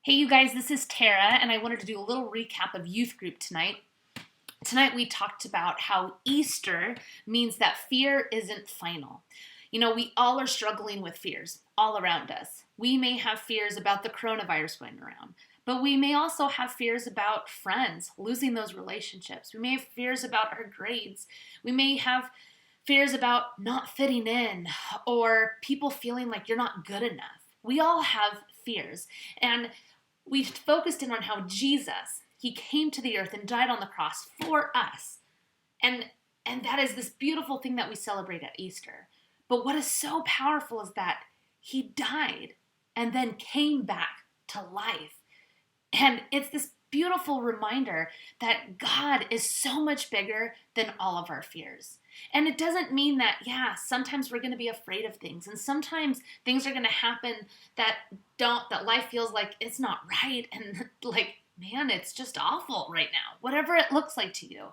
Hey, you guys, this is Tara, and I wanted to do a little recap of youth group tonight. Tonight, we talked about how Easter means that fear isn't final. You know, we all are struggling with fears all around us. We may have fears about the coronavirus going around, but we may also have fears about friends, losing those relationships. We may have fears about our grades. We may have fears about not fitting in or people feeling like you're not good enough. We all have fears. And we focused in on how Jesus, he came to the earth and died on the cross for us. And and that is this beautiful thing that we celebrate at Easter. But what is so powerful is that he died and then came back to life. And it's this beautiful reminder that God is so much bigger than all of our fears. And it doesn't mean that, yeah, sometimes we're going to be afraid of things. And sometimes things are going to happen that life feels like it's not right. And like, man, it's just awful right now, whatever it looks like to you.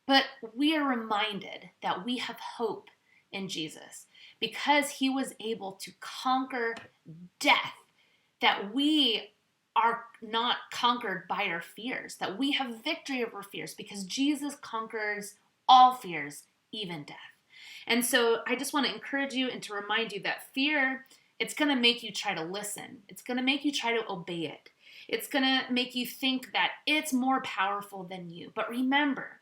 But we are reminded that we have hope in Jesus because he was able to conquer death, that we are not conquered by our fears, that we have victory over fears because Jesus conquers all fears, even death. And so I just want to encourage you and to remind you that fear, it's going to make you try to listen. It's going to make you try to obey it. It's going to make you think that it's more powerful than you. But remember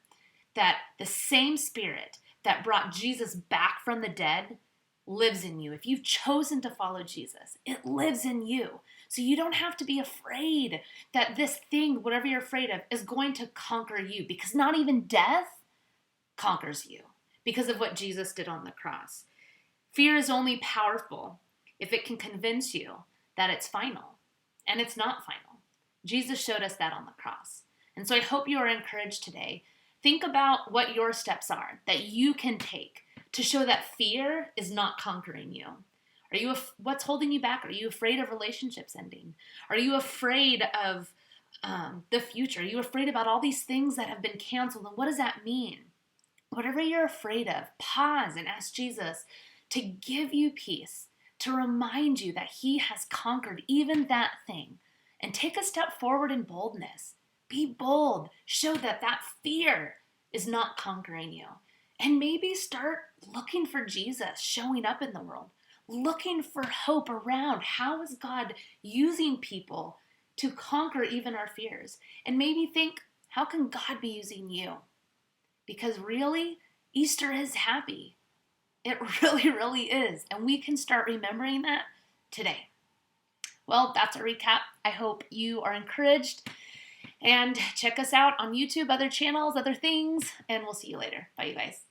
that the same spirit that brought Jesus back from the dead lives in you. If you've chosen to follow Jesus, it lives in you. So you don't have to be afraid that this thing, whatever you're afraid of, is going to conquer you, because not even death conquers you because of what Jesus did on the cross. Fear is only powerful if it can convince you that it's final, and it's not final. Jesus showed us that on the cross. And so I hope you are encouraged today. Think about what your steps are that you can take to show that fear is not conquering you. What's holding you back? Are you afraid of relationships ending? Are you afraid of the future? Are you afraid about all these things that have been canceled? And what does that mean? Whatever you're afraid of, pause and ask Jesus to give you peace, to remind you that he has conquered even that thing. And take a step forward in boldness. Be bold. Show that fear is not conquering you. And maybe start looking for Jesus showing up in the world, looking for hope around how is God using people to conquer even our fears. And maybe think, how can God be using you? Because really, Easter is happy. It really, really is. And we can start remembering that today. Well, that's a recap. I hope you are encouraged. And check us out on YouTube, other channels, other things. And we'll see you later. Bye, you guys.